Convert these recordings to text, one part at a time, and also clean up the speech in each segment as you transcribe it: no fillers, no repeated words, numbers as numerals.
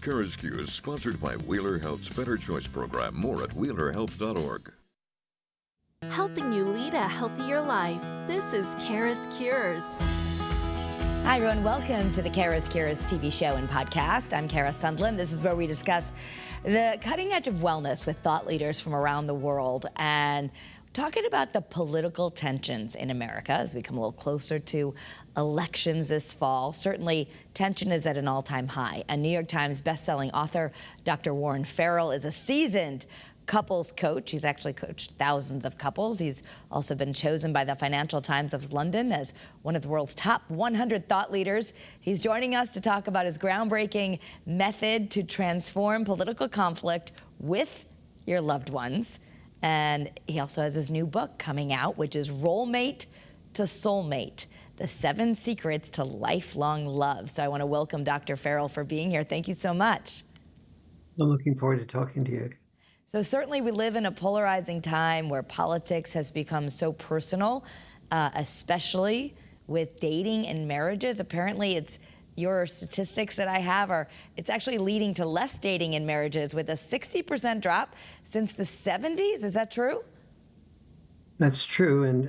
CURES, sponsored by Wheeler Health's Better Choice program. More at wheelerhealth.org. Helping you lead a healthier life. This is CURES. Hi, everyone. Welcome to the CURES TV show and podcast. I'm Kara Sundlin. This is where we discuss the cutting edge of wellness with thought leaders from around the world and talking about the political tensions in America as we come a little closer to elections this fall. Certainly, tension is at an all-time high. A New York Times bestselling author, Dr. Warren Ferrell, is a seasoned couples coach. He's actually coached thousands of couples. He's also been chosen by the Financial Times of London as one of the world's top 100 thought leaders. He's joining us to talk about his groundbreaking method to transform political conflict with your loved ones. And he also has his new book coming out, which is Role Mate to Soulmate: The 7 Secrets to Lifelong Love. So I want to welcome Dr. Farrell for being here. Thank you so much. I'm looking forward to talking to you. So certainly we live in a polarizing time where politics has become so personal, especially with dating and marriages. Apparently it's your statistics that I have it's actually leading to less dating and marriages with a 60% drop since the 70s. Is that true? That's true. And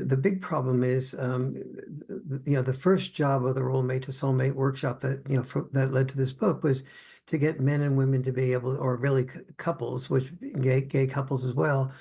the big problem is, the first job of the Role Mate to Soulmate workshop that led to this book was to get men and women to be able, or really couples, which gay couples as well,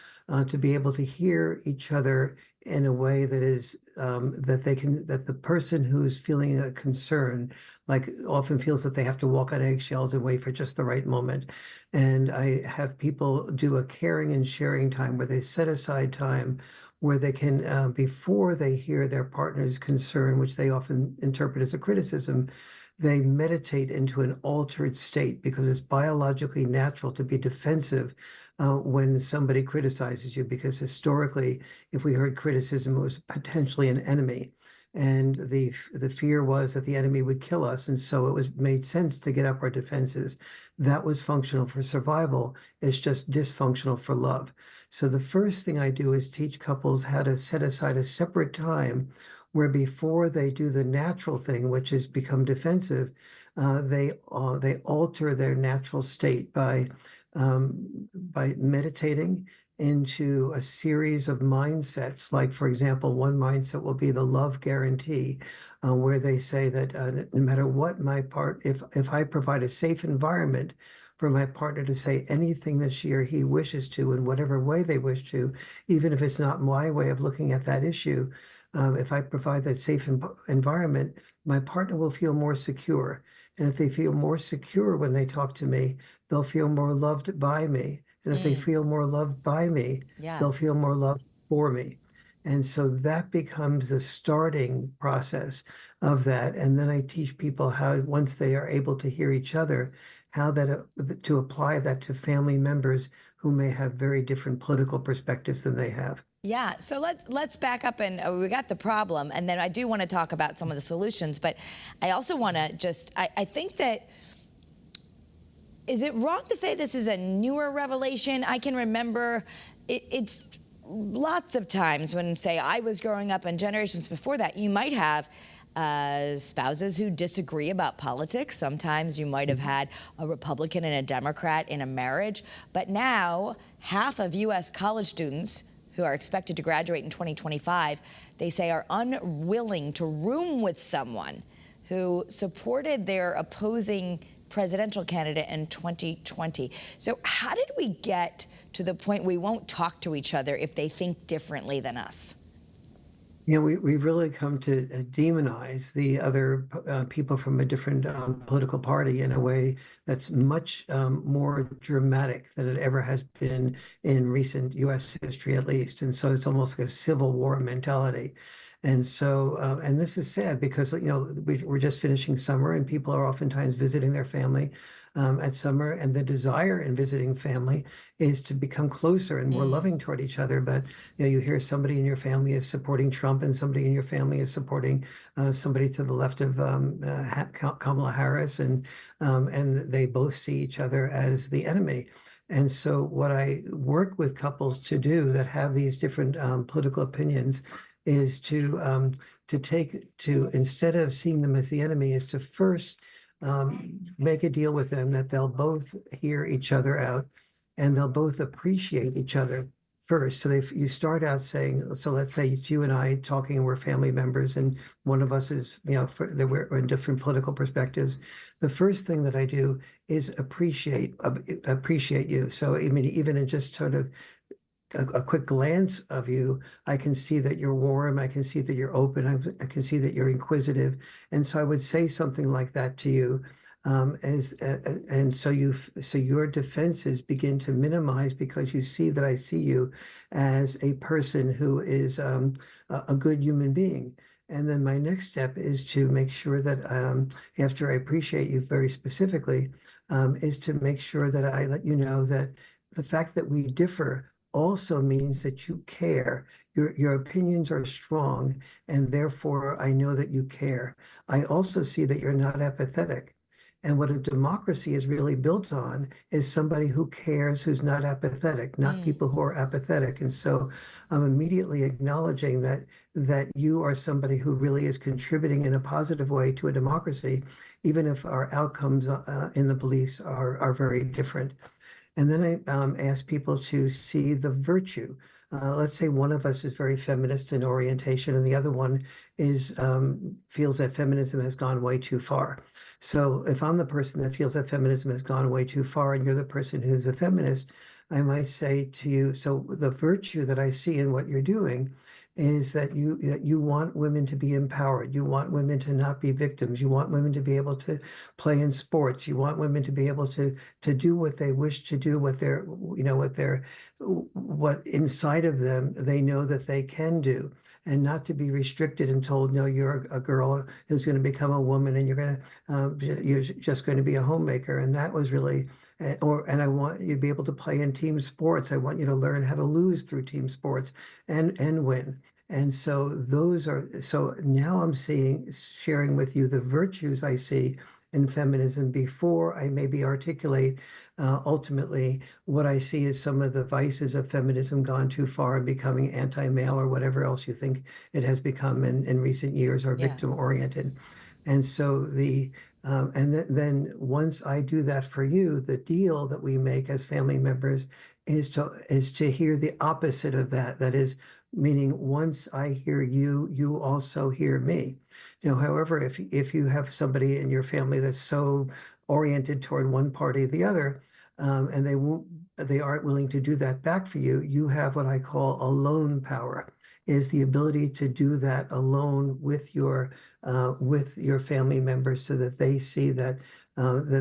to be able to hear each other in a way that is that the person who's feeling a concern, like, often feels that they have to walk on eggshells and wait for just the right moment. And I have people do a caring and sharing time where they set aside time where they can, before they hear their partner's concern, which they often interpret as a criticism, they meditate into an altered state, because it's biologically natural to be defensive when somebody criticizes you, because historically, if we heard criticism, it was potentially an enemy. And the fear was that the enemy would kill us. And so it was made sense to get up our defenses. That was functional for survival. It's just dysfunctional for love. So the first thing I do is teach couples how to set aside a separate time where, before they do the natural thing, which is become defensive, they alter their natural state by meditating into a series of mindsets. Like, for example, one mindset will be the love guarantee, where they say that no matter what if I provide a safe environment for my partner to say anything that she or he wishes to in whatever way they wish to, even if it's not my way of looking at that issue, if I provide that safe environment, my partner will feel more secure. And if they feel more secure when they talk to me, they'll feel more loved by me. And if they feel more loved by me, they'll feel more loved for me. And so that becomes the starting process of that. And then I teach people how, once they are able to hear each other, how to apply that to family members who may have very different political perspectives than they have. Yeah, so let's back up, and we got the problem, and then I do want to talk about some of the solutions, but I also want to I think that, is it wrong to say this is a newer revelation? I can remember it's lots of times when, say, I was growing up and generations before that, you might have spouses who disagree about politics. Sometimes you might have had a Republican and a Democrat in a marriage, but now half of U.S. college students who are expected to graduate in 2025, they say, are unwilling to room with someone who supported their opposing presidential candidate in 2020. So how did we get to the point we won't talk to each other if they think differently than us? We've really come to demonize the other people from a different political party in a way that's much more dramatic than it ever has been in recent U.S. history, at least. And so it's almost like a civil war mentality. And so, and this is sad because, we're just finishing summer and people are oftentimes visiting their family at summer, and the desire in visiting family is to become closer and more loving toward each other. But you hear somebody in your family is supporting Trump, and somebody in your family is supporting somebody to the left of Kamala Harris, and they both see each other as the enemy. And so what I work with couples to do that have these different political opinions is to instead of seeing them as the enemy, is to first make a deal with them that they'll both hear each other out and they'll both appreciate each other first. So you start out saying, so let's say it's you and I talking, and we're family members, and one of us is, that we're in different political perspectives. The first thing that I do is appreciate you. So I mean, even in just sort of a quick glance of you, I can see that you're warm. I can see that you're open. I can see that you're inquisitive. And so I would say something like that to you. And so your defenses begin to minimize because you see that I see you as a person who is a good human being. And then my next step is to make sure that after I appreciate you very specifically, is to make sure that I let you know that the fact that we differ also means that you care. Your opinions are strong, and therefore I know that you care. I also see that you're not apathetic. And what a democracy is really built on is somebody who cares, who's not apathetic, not people who are apathetic. And so I'm immediately acknowledging that you are somebody who really is contributing in a positive way to a democracy, even if our outcomes in the beliefs are very different. And then I ask people to see the virtue. Let's say one of us is very feminist in orientation, and the other one is feels that feminism has gone way too far. So if I'm the person that feels that feminism has gone way too far, and you're the person who's a feminist, I might say to you, so the virtue that I see in what you're doing is that you want women to be empowered. You want women to not be victims. You want women to be able to play in sports. You want women to be able to do what they wish to do, what inside of them they know that they can do, and not to be restricted and told, no, you're a girl who's going to become a woman and you're just going to be a homemaker. And that was really and I want you to be able to play in team sports. I want you to learn how to lose through team sports and win. And so so now I'm sharing with you the virtues I see in feminism before I maybe articulate ultimately what I see as some of the vices of feminism gone too far and becoming anti-male or whatever else you think it has become in recent years, or victim oriented. And so then once I do that for you, the deal that we make as family members is to hear the opposite of that. That is, meaning once I hear you, you also hear me. However, if you have somebody in your family that's so oriented toward one party or the other, and they aren't willing to do that back for you, you have what I call alone power, is the ability to do that alone with your family members, so that they see that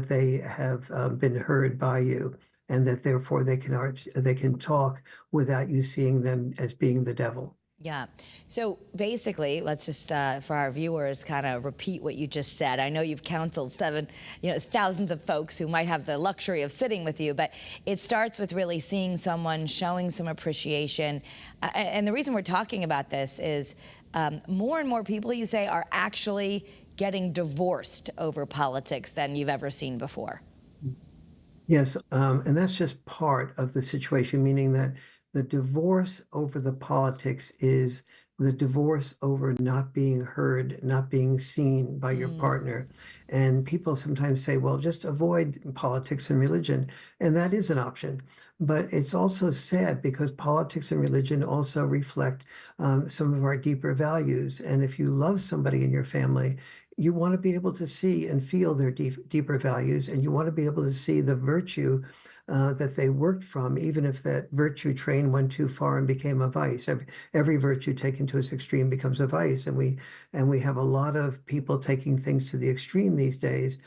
they have been heard by you, and that therefore they can talk without you seeing them as being the devil. Yeah. So basically, let's just, for our viewers, kind of repeat what you just said. I know you've counseled thousands of folks who might have the luxury of sitting with you, but it starts with really seeing someone, showing some appreciation. And the reason we're talking about this is more and more people, you say, are actually getting divorced over politics than you've ever seen before. Yes, and that's just part of the situation, meaning that the divorce over the politics is the divorce over not being heard, not being seen by your partner. And people sometimes say, well, just avoid politics and religion. And that is an option. But it's also sad because politics and religion also reflect some of our deeper values. And if you love somebody in your family, you want to be able to see and feel their deeper values, and you want to be able to see the virtue that they worked from, even if that virtue train went too far and became a vice. Every virtue taken to its extreme becomes a vice, and we have a lot of people taking things to the extreme these days.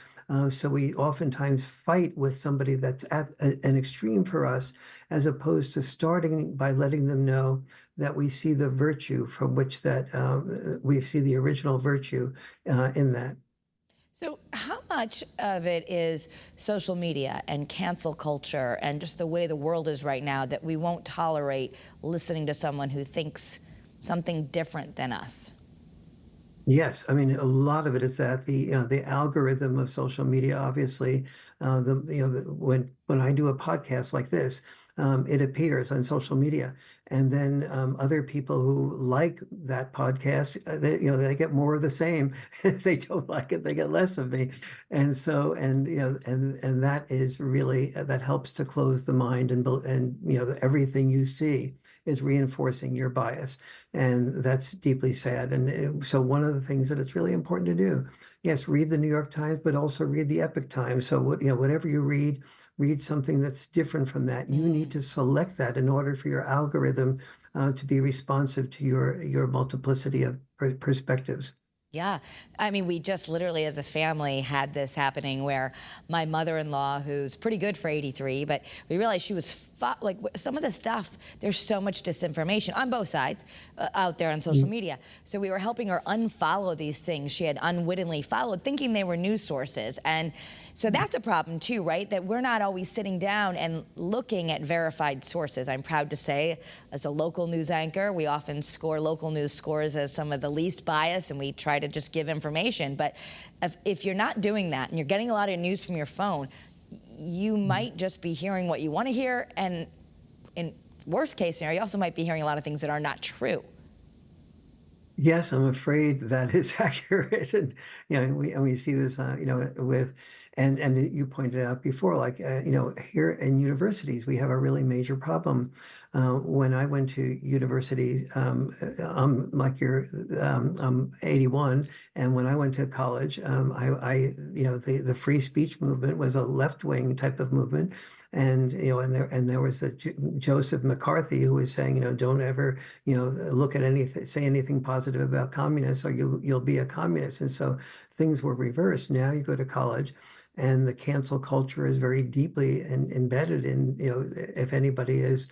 So we oftentimes fight with somebody that's at an extreme for us, as opposed to starting by letting them know that we see the virtue from which we see the original virtue in that. So how much of it is social media and cancel culture and just the way the world is right now that we won't tolerate listening to someone who thinks something different than us? Yes, I mean, a lot of it is that the algorithm of social media, obviously, when I do a podcast like this, it appears on social media. And then other people who like that podcast, they get more of the same. If they don't like it, they get less of me. And so, and that is really, that helps to close the mind, and everything you see is reinforcing your bias. And that's deeply sad. And so one of the things that it's really important to do, yes, read the New York Times, but also read the Epic Times. So whatever you read something that's different from that. You need to select that in order for your algorithm to be responsive to your multiplicity of perspectives. Yeah. I mean, we just literally as a family had this happening where my mother-in-law, who's pretty good for 83, but we realized she was like some of the stuff, there's so much disinformation on both sides out there on social media. So we were helping her unfollow these things she had unwittingly followed, thinking they were news sources. And so that's a problem too, right? That we're not always sitting down and looking at verified sources. I'm proud to say, as a local news anchor, we often score local news scores as some of the least biased, and we try to just give information. But if you're not doing that and you're getting a lot of news from your phone, you might just be hearing what you want to hear, and in worst case scenario, you also might be hearing a lot of things that are not true. Yes, I'm afraid that is accurate, and we see this, with, and you pointed out before, like here in universities, we have a really major problem. When I went to university, I'm like I'm 81, and when I went to college, the free speech movement was a left-wing type of movement. And there was Joseph McCarthy who was saying, don't ever, look at anything, say anything positive about communists, or you'll be a communist. And so things were reversed. Now you go to college, and the cancel culture is very deeply embedded in, if anybody is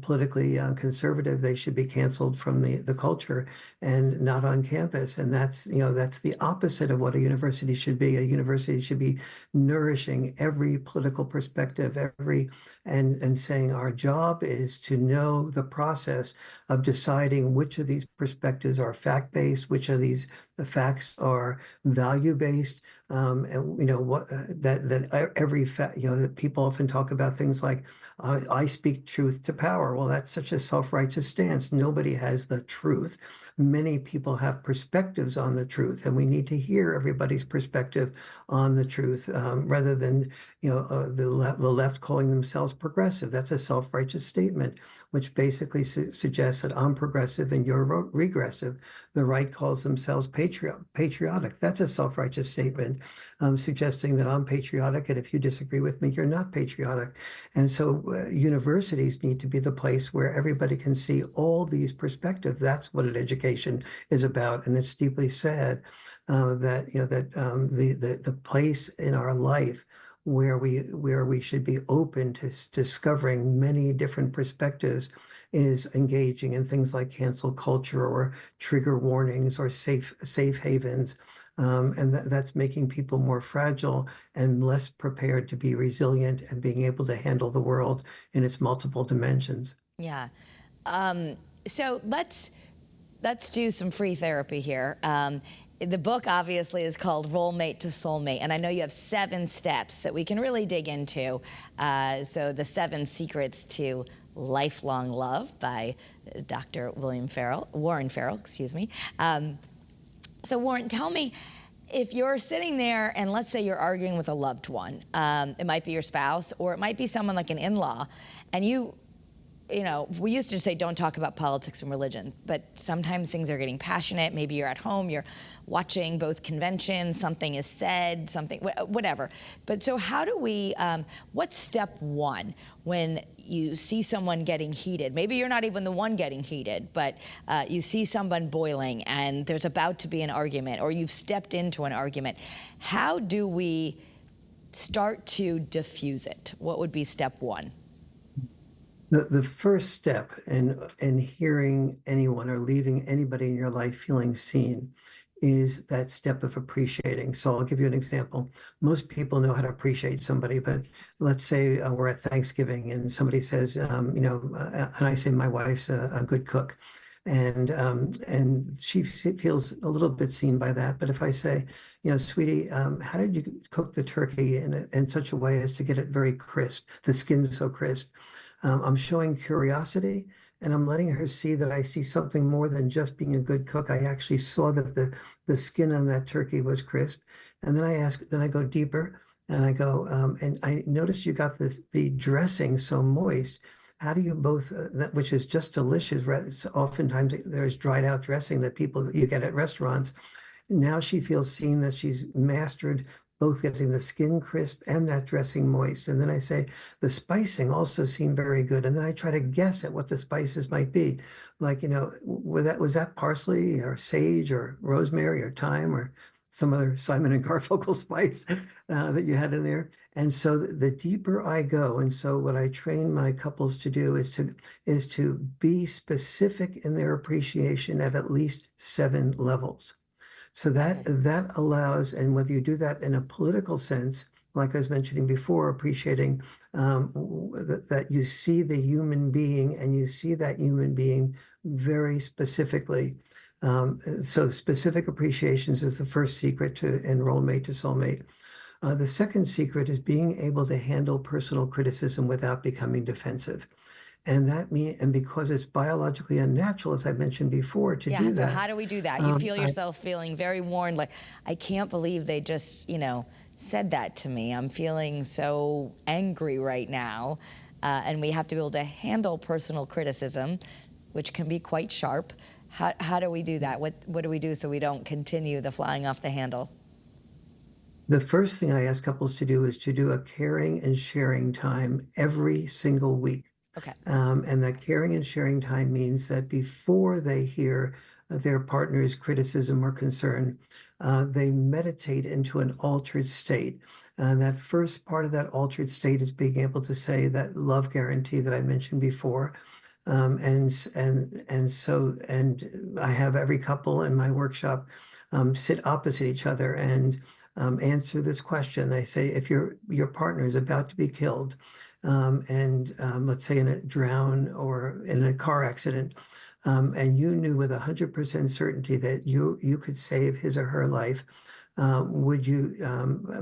politically conservative, they should be canceled from the culture and not on campus. And that's the opposite of what a university should be. A university should be nourishing every political perspective, and saying our job is to know the process of deciding which of these perspectives are fact-based, which of these the facts are value-based, and what that every fact, that people often talk about things like I speak truth to power. Well, that's such a self-righteous stance. Nobody has the truth. Many people have perspectives on the truth, and we need to hear everybody's perspective on the truth, rather than the left calling themselves progressive. That's a self-righteous statement, which basically suggests that I'm progressive and you're regressive. The right calls themselves patriotic. That's a self-righteous statement, suggesting that I'm patriotic, and if you disagree with me, you're not patriotic. And so universities need to be the place where everybody can see all these perspectives. That's what an education is about. And it's deeply sad that the place in our life where we should be open to discovering many different perspectives is engaging in things like cancel culture or trigger warnings or safe havens. And that's making people more fragile and less prepared to be resilient and being able to handle the world in its multiple dimensions. Yeah. So let's do some free therapy here. The book obviously is called Role Mate to Soulmate, and I know you have 7 steps that we can really dig into. So the 7 Secrets to Lifelong Love by Dr. Warren Ferrell, excuse me. So Warren, tell me, if you're sitting there and let's say you're arguing with a loved one, it might be your spouse or it might be someone like an in-law, and we used to say don't talk about politics and religion, but sometimes things are getting passionate. Maybe you're at home, you're watching both conventions, something is said, whatever. But so how do we, what's step 1 when you see someone getting heated? Maybe you're not even the one getting heated, but you see someone boiling and there's about to be an argument, or you've stepped into an argument. How do we start to diffuse it? What would be step 1? The first step in hearing anyone or leaving anybody in your life feeling seen is that step of appreciating. So I'll give you an example. Most people know how to appreciate somebody, but let's say we're at Thanksgiving and somebody says, and I say my wife's a good cook, and she feels a little bit seen by that. But if I say, sweetie, how did you cook the turkey in such a way as to get it very crisp, the skin so crisp? I'm showing curiosity, and I'm letting her see that I see something more than just being a good cook. I actually saw that the skin on that turkey was crisp. And then I go deeper and I go, and I noticed you got the dressing so moist. How do you both, that which is just delicious. Oftentimes there's dried out dressing that you get at restaurants. Now she feels seen, that she's mastered both getting the skin crisp and that dressing moist. And then I say, the spicing also seemed very good. And then I try to guess at what the spices might be. Like, was that parsley or sage or rosemary or thyme or some other Simon and Garfunkel spice that you had in there? And so the deeper I go, and so what I train my couples to do is to be specific in their appreciation at least 7 levels. So that allows, and whether you do that in a political sense, like I was mentioning before, appreciating that you see the human being and you see that human being very specifically. So specific appreciations is the first secret to enroll mate to soulmate. The second secret is being able to handle personal criticism without becoming defensive. And because it's biologically unnatural, as I mentioned before, to do that. So how do we do that? You feel yourself feeling very worn, like, I can't believe they just, said that to me. I'm feeling so angry right now. And we have to be able to handle personal criticism, which can be quite sharp. How do we do that? What do we do so we don't continue the flying off the handle? The first thing I ask couples to do is to do a caring and sharing time every single week. Okay. And that caring and sharing time means that before they hear their partner's criticism or concern, they meditate into an altered state. That first part of that altered state is being able to say that love guarantee that I mentioned before. And I have every couple in my workshop sit opposite each other and answer this question. They say, if your partner is about to be killed, and let's say in a drown or in a car accident, and you knew with 100% certainty that you could save his or her life, would you?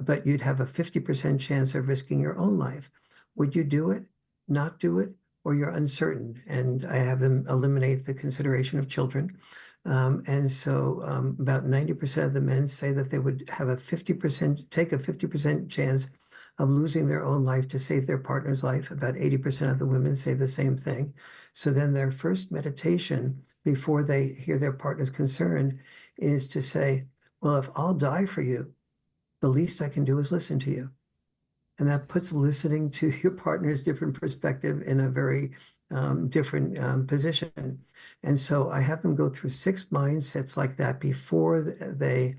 But you'd have a 50% chance of risking your own life. Would you do it? Not do it? Or you're uncertain? And I have them eliminate the consideration of children. And so about 90% of the men say that they would have take a 50% chance of losing their own life to save their partner's life. About 80% of the women say the same thing. So then their first meditation before they hear their partner's concern is to say, well, if I'll die for you, the least I can do is listen to you. And that puts listening to your partner's different perspective in a very different position. And so I have them go through 6 mindsets like that before they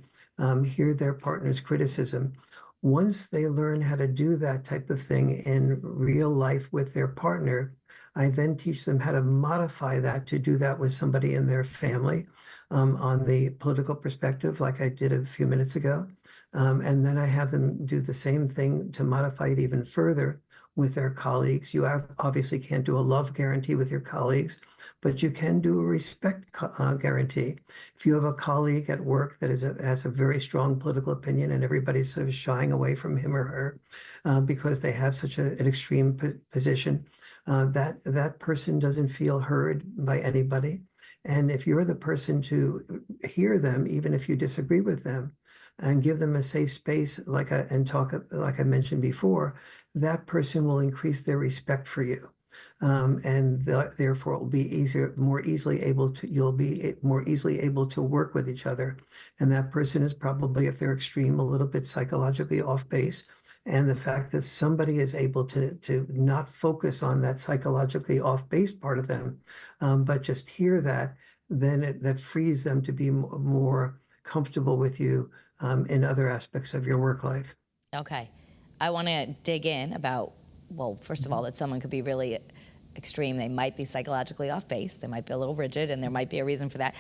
hear their partner's criticism. Once they learn how to do that type of thing in real life with their partner, I then teach them how to modify that to do that with somebody in their family on the political perspective, like I did a few minutes ago. And then I have them do the same thing to modify it even further with their colleagues. You obviously can't do a love guarantee with your colleagues, but you can do a respect guarantee. If you have a colleague at work that has a very strong political opinion and everybody's sort of shying away from him or her because they have such an extreme position, that person doesn't feel heard by anybody. And if you're the person to hear them, even if you disagree with them, and give them a safe space, like I mentioned before, that person will increase their respect for you, and therefore it will be you'll be more easily able to work with each other. And that person is probably, if they're extreme, a little bit psychologically off base. And the fact that somebody is able to not focus on that psychologically off base part of them, but just hear that, then that frees them to be more comfortable with you in other aspects of your work life. Okay. I want to dig in about, well, first of all, that someone could be really extreme. They might be psychologically off base. They might be a little rigid, and there might be a reason for that.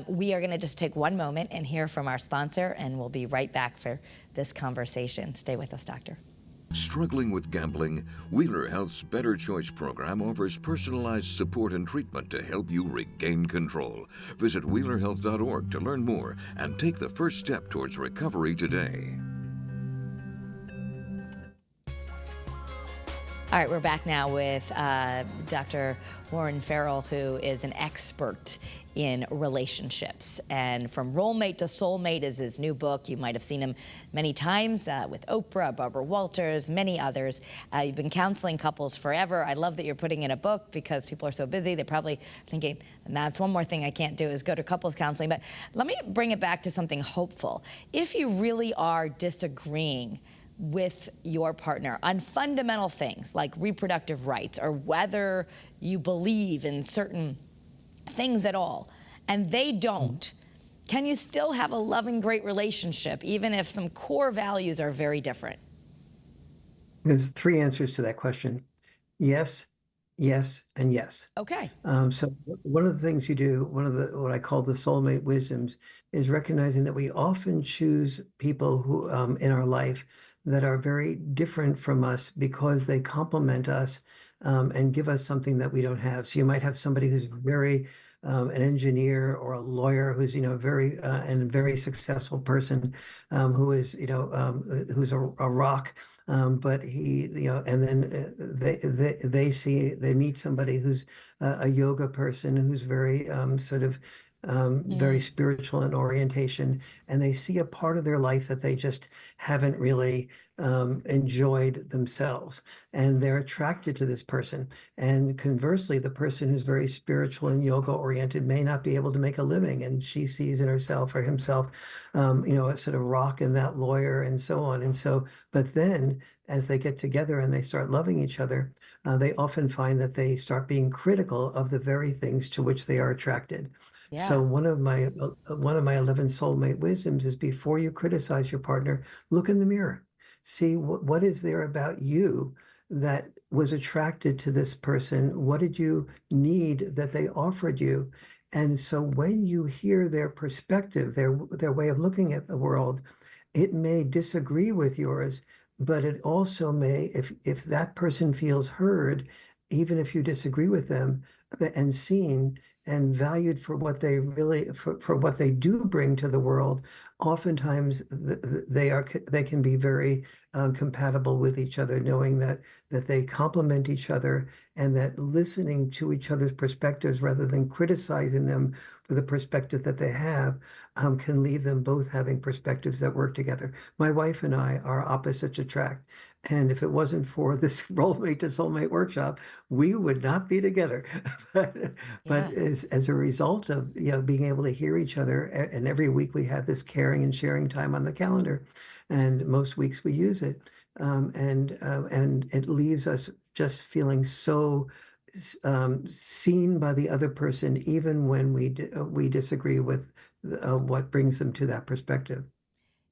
We are going to just take one moment and hear from our sponsor, and we'll be right back for this conversation. Stay with us, Doctor. Struggling with gambling? Wheeler Health's Better Choice program offers personalized support and treatment to help you regain control. Visit WheelerHealth.org to learn more and take the first step towards recovery today. All right, we're back now with Dr. Warren Ferrell, who is an expert in relationships. And From Roommate to Soulmate is his new book. You might have seen him many times with Oprah, Barbara Walters, many others. You've been counseling couples forever. I love that you're putting in a book because people are so busy. They're probably thinking, and that's one more thing I can't do is go to couples counseling. But let me bring it back to something hopeful. If you really are disagreeing with your partner on fundamental things like reproductive rights or whether you believe in certain things at all, and they don't, can you still have a loving, great relationship even if some core values are very different? There's three answers to that question. Yes, yes, and yes. Okay. So one of the things you do, what I call the soulmate wisdoms, is recognizing that we often choose people who in our life that are very different from us because they complement us and give us something that we don't have. So you might have somebody who's very an engineer or a lawyer who's very and very successful person who is who's a rock. But he, and then they meet somebody who's a yoga person who's very very spiritual in orientation, and they see a part of their life that they just haven't really enjoyed themselves, and they're attracted to this person. And conversely, the person who's very spiritual and yoga oriented may not be able to make a living, and she sees in herself or himself, a sort of rock in that lawyer and so on. And so, but then as they get together and they start loving each other, they often find that they start being critical of the very things to which they are attracted. So Yeah. one of my 11 soulmate wisdoms is before you criticize your partner, look in the mirror. See what is there about you that was attracted to this person? What did you need that they offered you? And so when you hear their perspective, their way of looking at the world, it may disagree with yours, but it also may, if that person feels heard, even if you disagree with them, and seen and valued for what they really for what they do bring to the world, oftentimes they can be very compatible with each other, knowing that they complement each other, and that listening to each other's perspectives rather than criticizing them for the perspective that they have can leave them both having perspectives that work together. My wife and I are opposites attract. And if it wasn't for this Roommate to Soulmate workshop, we would not be together. but Yeah. as a result of being able to hear each other, and every week we have this caring and sharing time on the calendar, and most weeks we use it, and it leaves us just feeling so seen by the other person, even when we disagree with what brings them to that perspective.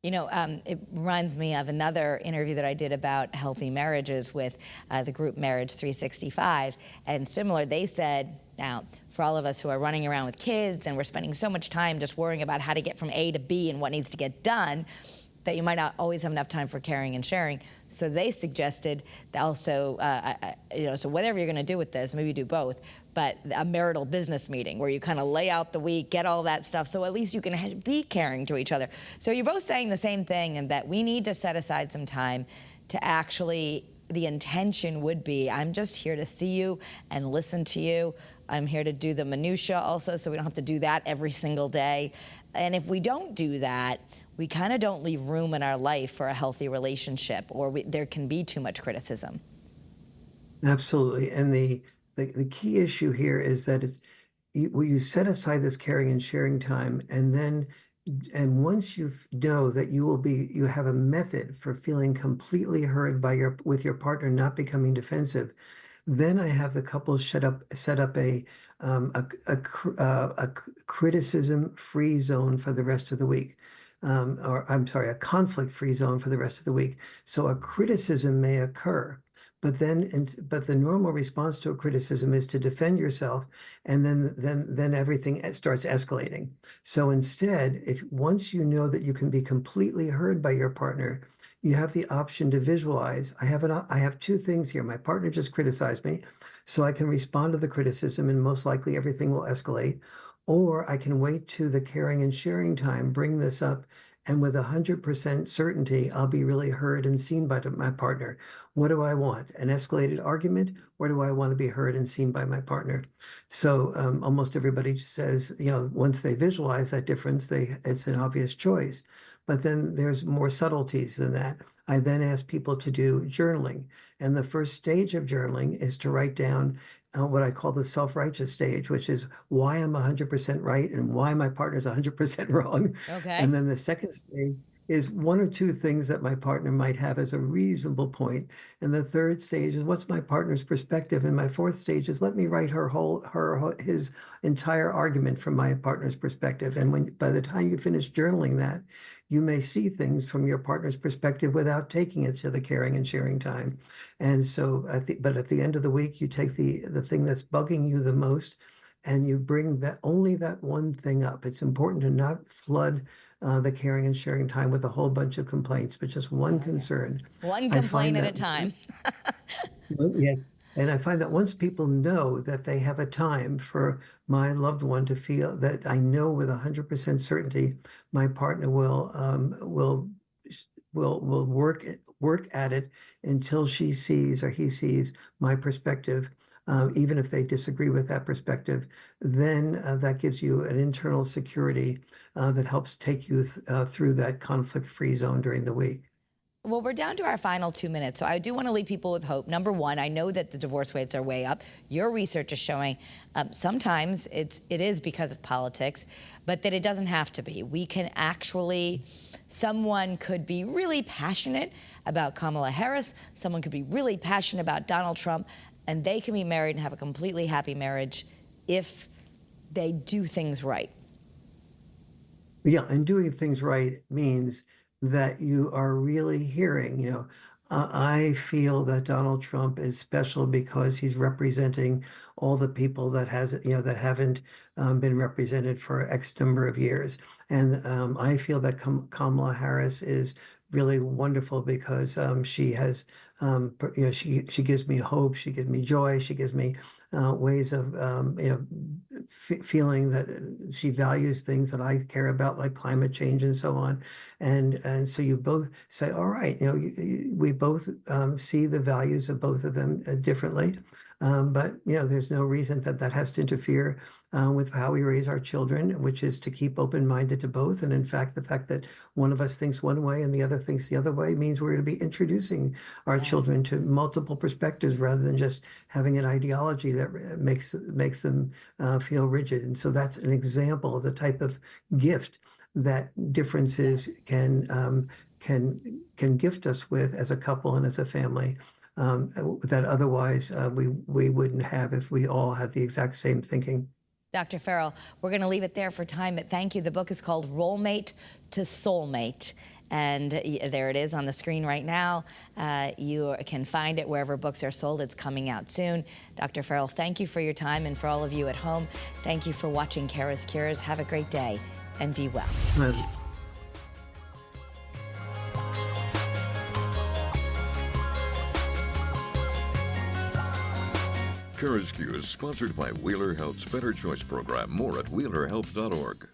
It reminds me of another interview that I did about healthy marriages with the group Marriage 365. And similar, they said, now, for all of us who are running around with kids and we're spending so much time just worrying about how to get from A to B and what needs to get done, that you might not always have enough time for caring and sharing. So they suggested that also, so whatever you're going to do with this, maybe you do both, but a marital business meeting where you kind of lay out the week, get all that stuff, so at least you can be caring to each other. So you're both saying the same thing, and that we need to set aside some time to actually, the intention would be, I'm just here to see you and listen to you. I'm here to do the minutia also, so we don't have to do that every single day. And if we don't do that, we kind of don't leave room in our life for a healthy relationship, or there can be too much criticism. Absolutely. And the key issue here is that you set aside this caring and sharing time, and once you know that you have a method for feeling completely heard with your partner, not becoming defensive, then I have the couple set up a criticism-free zone for the rest of the week. Or I'm sorry, a conflict-free zone for the rest of the week. So a criticism may occur, but the normal response to a criticism is to defend yourself, and then everything starts escalating. So instead, if once you know that you can be completely heard by your partner, you have the option to visualize. I have two things here. My partner just criticized me, so I can respond to the criticism, and most likely everything will escalate. Or I can wait to the caring and sharing time, bring this up, And with 100% certainty, I'll be really heard and seen by my partner. What do I want? An escalated argument, or do I want to be heard and seen by my partner? So almost everybody says, once they visualize that difference, it's an obvious choice. But then there's more subtleties than that. I then ask people to do journaling. And the first stage of journaling is to write down what I call the self-righteous stage, which is why I'm 100% right and why my partner's 100% wrong. Okay. And then the second stage is one or two things that my partner might have as a reasonable point. And the third stage is what's my partner's perspective. And my fourth stage is let me write his entire argument from my partner's perspective. And by the time you finish journaling that, you may see things from your partner's perspective without taking it to the caring and sharing time. And so, but at the end of the week, you take the thing that's bugging you the most, and you bring only that one thing up. It's important to not flood the caring and sharing time with a whole bunch of complaints, but just one concern. One complaint at a time. Yes. And I find that once people know that they have a time for my loved one to feel that I know with 100% certainty, my partner will work at it until she sees or he sees my perspective, even if they disagree with that perspective, then that gives you an internal security that helps take you through that conflict-free zone during the week. Well, we're down to our final 2 minutes, so I do want to leave people with hope. Number one, I know that the divorce rates are way up. Your research is showing sometimes it is because of politics, but that it doesn't have to be. We can actually, someone could be really passionate about Kamala Harris, someone could be really passionate about Donald Trump, and they can be married and have a completely happy marriage if they do things right. Yeah, and doing things right means that you are really hearing, I feel that Donald Trump is special because he's representing all the people that haven't been represented for X number of years. And I feel that Kamala Harris is really wonderful because she has, she gives me hope, she gives me joy, she gives me ways of, feeling that she values things that I care about, like climate change and so on. And so you both say, all right, we both see the values of both of them differently. But there's no reason that has to interfere with how we raise our children, which is to keep open-minded to both. And in fact, the fact that one of us thinks one way and the other thinks the other way means we're going to be introducing our children to multiple perspectives rather than just having an ideology that makes them feel rigid. And so that's an example of the type of gift that differences can gift us with as a couple and as a family. That otherwise we wouldn't have if we all had the exact same thinking. Dr. Farrell, we're going to leave it there for time, but thank you. The book is called Rollmate to Soulmate, and there it is on the screen right now. You can find it wherever books are sold. It's coming out soon. Dr. Farrell, thank you for your time, and for all of you at home, thank you for watching CURES Cures. Have a great day, and be well. CURES is sponsored by Wheeler Health's Better Choice program. More at wheelerhealth.org.